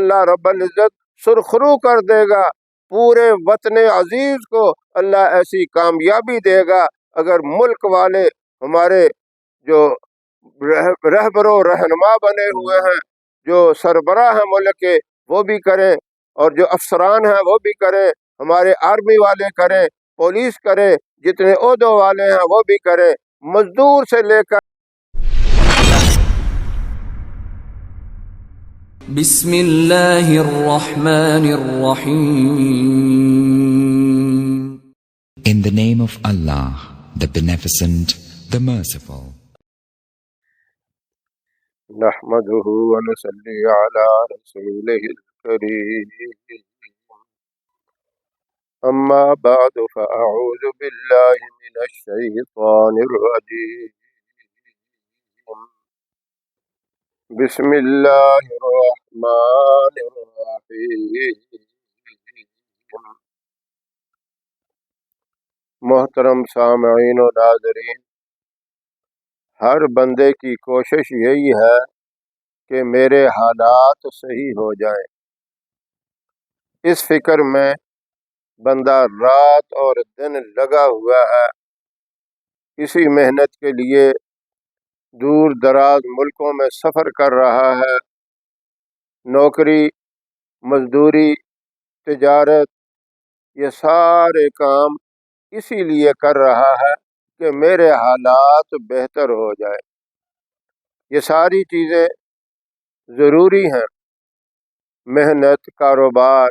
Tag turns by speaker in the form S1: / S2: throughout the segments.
S1: اللہ رب العزت سرخرو کر دے گا، پورے وطن عزیز کو اللہ ایسی کامیابی دے گا اگر ملک والے ہمارے جو رہبر و رہنما بنے ہوئے ہیں، جو سربراہ ہیں ملک کے، وہ بھی کریں، اور جو افسران ہیں وہ بھی کریں، ہمارے آرمی والے کریں، پولیس کرے، جتنے عہدوں والے ہیں وہ بھی کریں، مزدور سے لے کر
S2: بسم اللہ الرحمن الرحیم.
S3: In the name of Allah, the Beneficent, the Merciful.
S1: نحمده ونصلي على رسوله الكريم. أما بعد فأعوذ بالله من الشيطان الرجيم. بسم اللہ الرحمن الرحیم. محترم سامعین و ناظرین، ہر بندے کی کوشش یہی ہے کہ میرے حالات صحیح ہو جائیں. اس فکر میں بندہ رات اور دن لگا ہوا ہے، اسی محنت کے لیے دور دراز ملکوں میں سفر کر رہا ہے، نوکری، مزدوری، تجارت، یہ سارے کام اسی لیے کر رہا ہے کہ میرے حالات بہتر ہو جائے. یہ ساری چیزیں ضروری ہیں، محنت، کاروبار،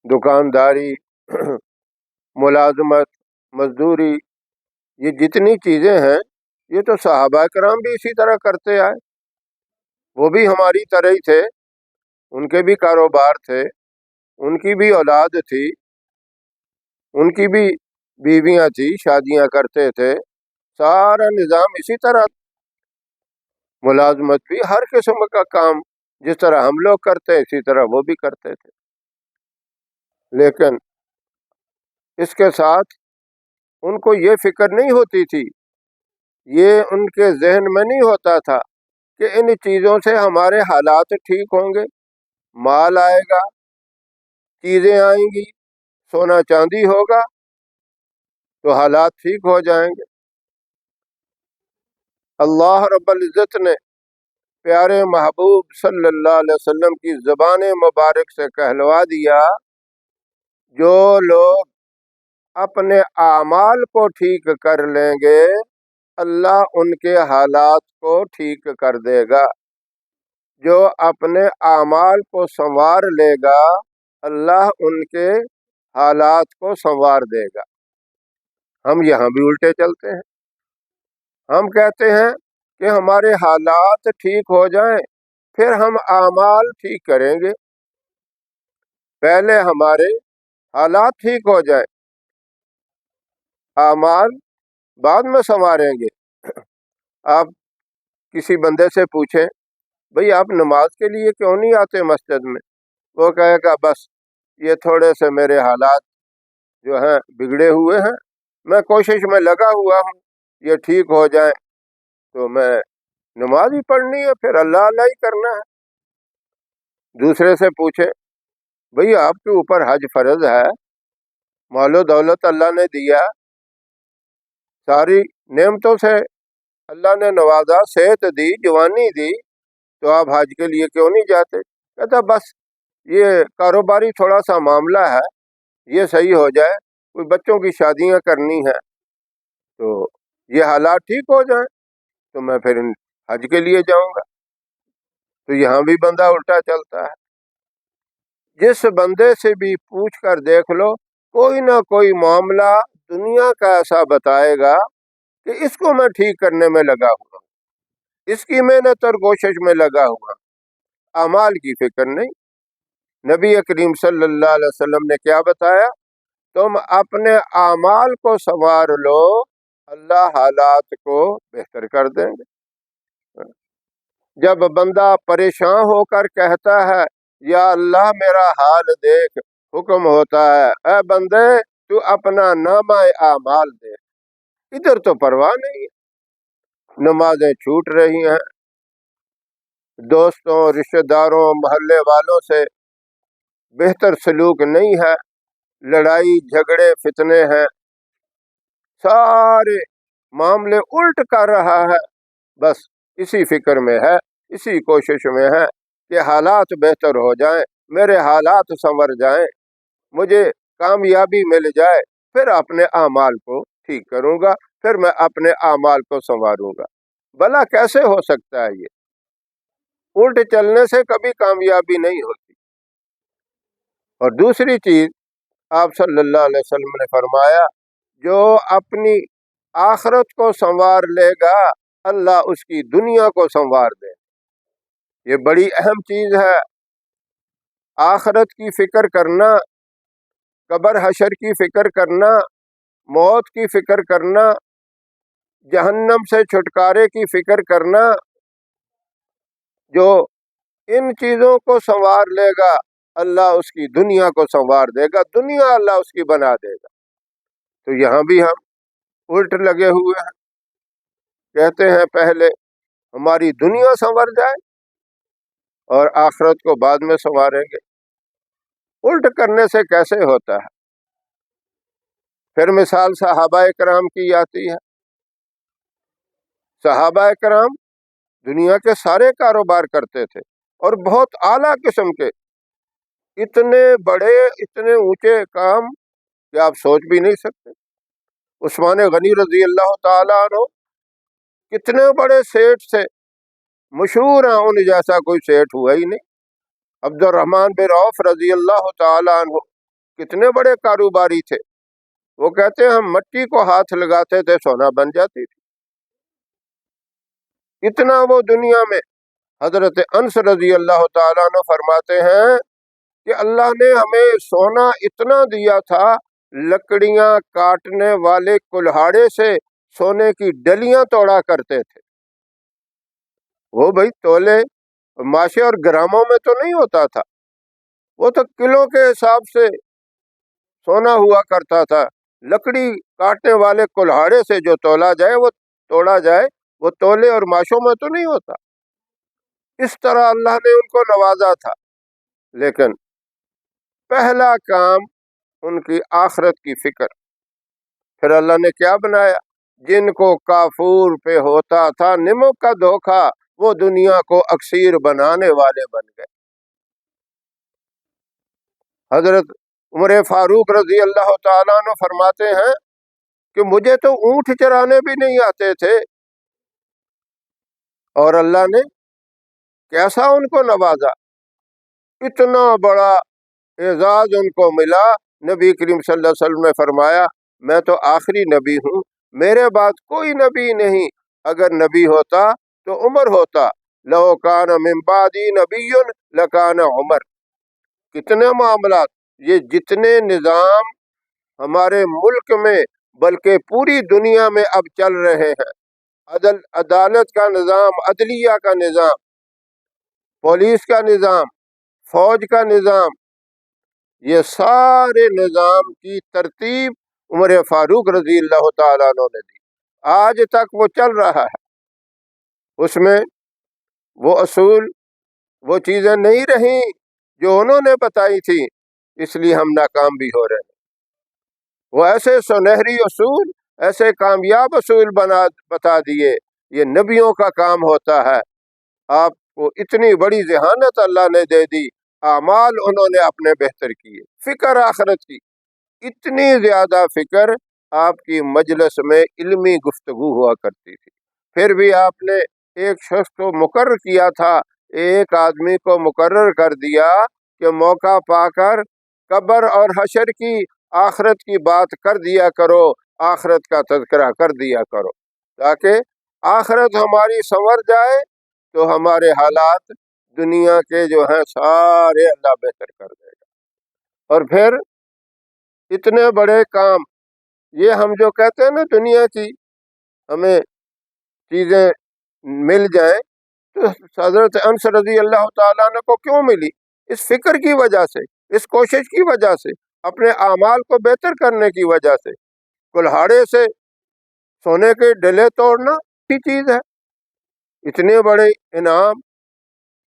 S1: دکانداری، ملازمت، مزدوری، یہ جتنی چیزیں ہیں یہ تو صحابہ کرام بھی اسی طرح کرتے آئے. وہ بھی ہماری طرح ہی تھے، ان کے بھی کاروبار تھے، ان کی بھی اولاد تھی، ان کی بھی بیویاں تھی، شادیاں کرتے تھے، سارا نظام اسی طرح. ملازمت بھی ہر قسم کا کام جس طرح ہم لوگ کرتے ہیں اسی طرح وہ بھی کرتے تھے. لیکن اس کے ساتھ ان کو یہ فکر نہیں ہوتی تھی، یہ ان کے ذہن میں نہیں ہوتا تھا کہ ان چیزوں سے ہمارے حالات ٹھیک ہوں گے. مال آئے گا، چیزیں آئیں گی، سونا چاندی ہوگا تو حالات ٹھیک ہو جائیں گے. اللہ رب العزت نے پیارے محبوب صلی اللہ علیہ وسلم کی زبان مبارک سے کہلوا دیا، جو لوگ اپنے اعمال کو ٹھیک کر لیں گے اللہ ان کے حالات کو ٹھیک کر دے گا. جو اپنے اعمال کو سنوار لے گا اللہ ان کے حالات کو سنوار دے گا. ہم یہاں بھی الٹے چلتے ہیں، ہم کہتے ہیں کہ ہمارے حالات ٹھیک ہو جائیں پھر ہم اعمال ٹھیک کریں گے. پہلے ہمارے حالات ٹھیک ہو جائیں، اعمال بعد میں سنواریں گے. آپ کسی بندے سے پوچھیں، بھئی آپ نماز کے لیے کیوں نہیں آتے مسجد میں؟ وہ کہے گا بس یہ تھوڑے سے میرے حالات جو ہیں بگڑے ہوئے ہیں، میں کوشش میں لگا ہوا ہوں یہ ٹھیک ہو جائیں تو میں نماز ہی پڑھنی ہے، پھر اللہ اللہ ہی کرنا ہے. دوسرے سے پوچھیں، بھئی آپ کے اوپر حج فرض ہے، مال و دولت اللہ نے دیا، ساری نعمتوں سے اللہ نے نوازا، صحت دی، جوانی دی، تو آپ حج کے لیے کیوں نہیں جاتے؟ کہتا بس یہ کاروباری تھوڑا سا معاملہ ہے، یہ صحیح ہو جائے، کوئی بچوں کی شادیاں کرنی ہیں تو یہ حالات ٹھیک ہو جائیں تو میں پھر حج کے لیے جاؤں گا. تو یہاں بھی بندہ الٹا چلتا ہے. جس بندے سے بھی پوچھ کر دیکھ لو، کوئی نہ کوئی معاملہ دنیا کا ایسا بتائے گا کہ اس کو میں ٹھیک کرنے میں لگا ہوا ہوں، اس کی محنت اور کوشش میں لگا ہوا. اعمال کی فکر نہیں. نبی کریم صلی اللہ علیہ وسلم نے کیا بتایا؟ تم اپنے اعمال کو سنوار لو، اللہ حالات کو بہتر کر دیں گے. جب بندہ پریشان ہو کر کہتا ہے یا اللہ میرا حال دیکھ، حکم ہوتا ہے اے بندے تو اپنا نامہ اعمال دیکھ. ادھر تو پرواہ نہیں ہے، نمازیں چھوٹ رہی ہیں، دوستوں، رشتہ داروں، محلے والوں سے بہتر سلوک نہیں ہے، لڑائی جھگڑے فتنے ہیں، سارے معاملے الٹ کر رہا ہے، بس اسی فکر میں ہے، اسی کوشش میں ہے کہ حالات بہتر ہو جائیں، میرے حالات سنور جائیں، مجھے کامیابی مل جائے، پھر اپنے اعمال کو ٹھیک کروں گا، پھر میں اپنے اعمال کو سنواروں گا۔ بھلا کیسے ہو سکتا ہے یہ؟ الٹ چلنے سے کبھی کامیابی نہیں ہوتی۔ اور دوسری چیز، آپ صلی اللہ علیہ وسلم نے فرمایا، جو اپنی آخرت کو سنوار لے گا اللہ اس کی دنیا کو سنوار دے۔ یہ بڑی اہم چیز ہے، آخرت کی فکر کرنا، قبر حشر کی فکر کرنا، موت کی فکر کرنا، جہنم سے چھٹکارے کی فکر کرنا۔ جو ان چیزوں کو سنوار لے گا اللہ اس کی دنیا کو سنوار دے گا، دنیا اللہ اس کی بنا دے گا۔ تو یہاں بھی ہم الٹ لگے ہوئے ہیں، کہتے ہیں پہلے ہماری دنیا سنور جائے اور آخرت کو بعد میں سنواریں گے۔ الٹ کرنے سے کیسے ہوتا ہے؟ پھر مثال صحابہ کرام کی آتی ہے۔ صحابہ کرام دنیا کے سارے کاروبار کرتے تھے اور بہت اعلیٰ قسم کے، اتنے بڑے اتنے اونچے کام کہ آپ سوچ بھی نہیں سکتے۔ عثمان غنی رضی اللہ تعالیٰ عنہ کتنے بڑے سیٹھ تھے، مشہور ہیں، ان جیسا کوئی سیٹھ ہوا ہی نہیں۔ عبد الرحمن بن عوف رضی اللہ تعالیٰ عنہ کتنے بڑے کاروباری تھے، وہ کہتے ہیں ہم مٹی کو ہاتھ لگاتے تھے سونا بن جاتی تھی، اتنا وہ دنیا میں۔ حضرت انس رضی اللہ تعالیٰ عنہ فرماتے ہیں کہ اللہ نے ہمیں سونا اتنا دیا تھا، لکڑیاں کاٹنے والے کلہاڑے سے سونے کی ڈلیاں توڑا کرتے تھے۔ وہ بھائی تولے ماشے اور گراموں میں تو نہیں ہوتا تھا، وہ تو کلو کے حساب سے سونا ہوا کرتا تھا۔ لکڑی کاٹنے والے کلہاڑے سے جو تولا جائے وہ توڑا جائے، وہ تولے اور ماشوں میں تو نہیں ہوتا۔ اس طرح اللہ نے ان کو نوازا تھا، لیکن پہلا کام ان کی آخرت کی فکر۔ پھر اللہ نے کیا بنایا؟ جن کو کافور پہ ہوتا تھا نمک کا دھوکہ، وہ دنیا کو اکسیر بنانے والے بن گئے۔ حضرت عمر فاروق رضی اللہ تعالیٰ عنہ فرماتے ہیں کہ مجھے تو اونٹ چرانے بھی نہیں آتے تھے، اور اللہ نے کیسا ان کو نوازا، اتنا بڑا اعزاز ان کو ملا۔ نبی کریم صلی اللہ علیہ وسلم نے فرمایا میں تو آخری نبی ہوں، میرے بعد کوئی نبی نہیں، اگر نبی ہوتا تو عمر ہوتا، لو کان من بعدی نبی لکان عمر۔ کتنے معاملات، یہ جتنے نظام ہمارے ملک میں بلکہ پوری دنیا میں اب چل رہے ہیں، عدالت کا نظام، عدلیہ کا نظام، پولیس کا نظام، فوج کا نظام، یہ سارے نظام کی ترتیب عمر فاروق رضی اللہ تعالیٰ عنہ نے دی، آج تک وہ چل رہا ہے۔ اس میں وہ اصول، وہ چیزیں نہیں رہیں جو انہوں نے بتائی تھی، اس لیے ہم ناکام بھی ہو رہے ہیں۔ وہ ایسے سنہری اصول، ایسے کامیاب اصول بتا دیے، یہ نبیوں کا کام ہوتا ہے۔ آپ کو اتنی بڑی ذہانت اللہ نے دے دی، اعمال انہوں نے اپنے بہتر کیے، فکر آخرت کی اتنی زیادہ فکر، آپ کی مجلس میں علمی گفتگو ہوا کرتی تھی، پھر بھی آپ نے ایک شخص کو مقرر کیا تھا، ایک آدمی کو مقرر کر دیا کہ موقع پا کر قبر اور حشر کی، آخرت کی بات کر دیا کرو، آخرت کا تذکرہ کر دیا کرو، تاکہ آخرت ہماری سنور جائے تو ہمارے حالات دنیا کے جو ہیں سارے اللہ بہتر کر دے گا۔ اور پھر اتنے بڑے کام، یہ ہم جو کہتے ہیں نا دنیا کی ہمیں چیزیں مل جائیں، تو حضرت انس رضی اللہ تعالیٰ عنہ کو کیوں ملی؟ اس فکر کی وجہ سے، اس کوشش کی وجہ سے، اپنے اعمال کو بہتر کرنے کی وجہ سے۔ کلہاڑے سے سونے کے ڈلے توڑنا کی چیز ہے، اتنے بڑے انعام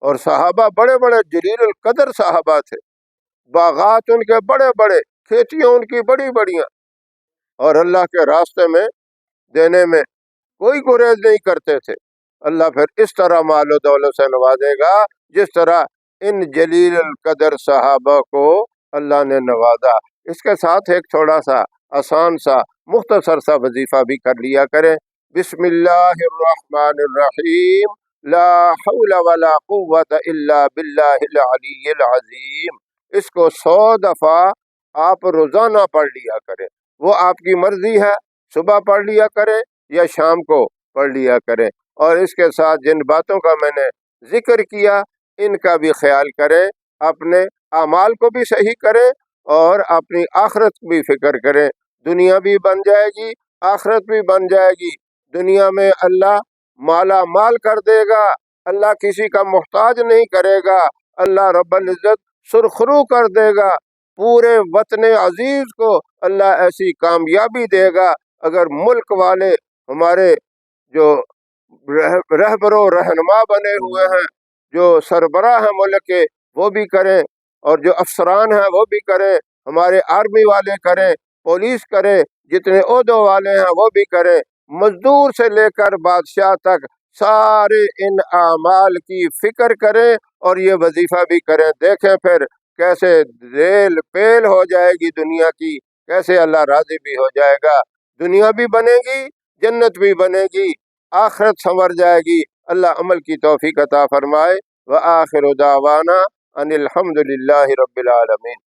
S1: اور صحابہ بڑے بڑے جلیل القدر صحابہ تھے، باغات ان کے بڑے بڑے، کھیتیاں ان کی بڑی بڑیاں، اور اللہ کے راستے میں دینے میں کوئی گریز نہیں کرتے تھے۔ اللہ پھر اس طرح مال و دولت سے نوازے گا جس طرح ان جلیل القدر صحابہ کو اللہ نے نوازا۔ اس کے ساتھ ایک تھوڑا سا آسان سا مختصر سا وظیفہ بھی کر لیا کریں۔ بسم اللہ الرحمن الرحیم، لا حول ولا قوت الا باللہ العلی العظیم۔ اس کو 100 دفعہ آپ روزانہ پڑھ لیا کریں، وہ آپ کی مرضی ہے، صبح پڑھ لیا کریں یا شام کو پڑھ لیا کریں۔ اور اس کے ساتھ جن باتوں کا میں نے ذکر کیا ان کا بھی خیال کریں، اپنے اعمال کو بھی صحیح کریں اور اپنی آخرت بھی فکر کریں۔ دنیا بھی بن جائے گی، آخرت بھی بن جائے گی۔ دنیا میں اللہ مالا مال کر دے گا، اللہ کسی کا محتاج نہیں کرے گا، اللہ رب العزت سرخرو کر دے گا، پورے وطن عزیز کو اللہ ایسی کامیابی دے گا۔ اگر ملک والے ہمارے جو رہبر و رہنما بنے ہوئے ہیں، جو سربراہ ہیں ملک کے، وہ بھی کریں، اور جو افسران ہیں وہ بھی کریں، ہمارے آرمی والے کریں، پولیس کرے، جتنے عہدوں والے ہیں وہ بھی کریں، مزدور سے لے کر بادشاہ تک سارے ان اعمال کی فکر کریں اور یہ وظیفہ بھی کریں۔ دیکھیں پھر کیسے ریل پیل ہو جائے گی دنیا کی، کیسے اللہ راضی بھی ہو جائے گا، دنیا بھی بنے گی، جنت بھی بنے گی، آخرت سنور جائے گی۔ اللہ عمل کی توفیق عطا فرمائے۔ وآخر دعوانا ان الحمد للہ رب العالمین۔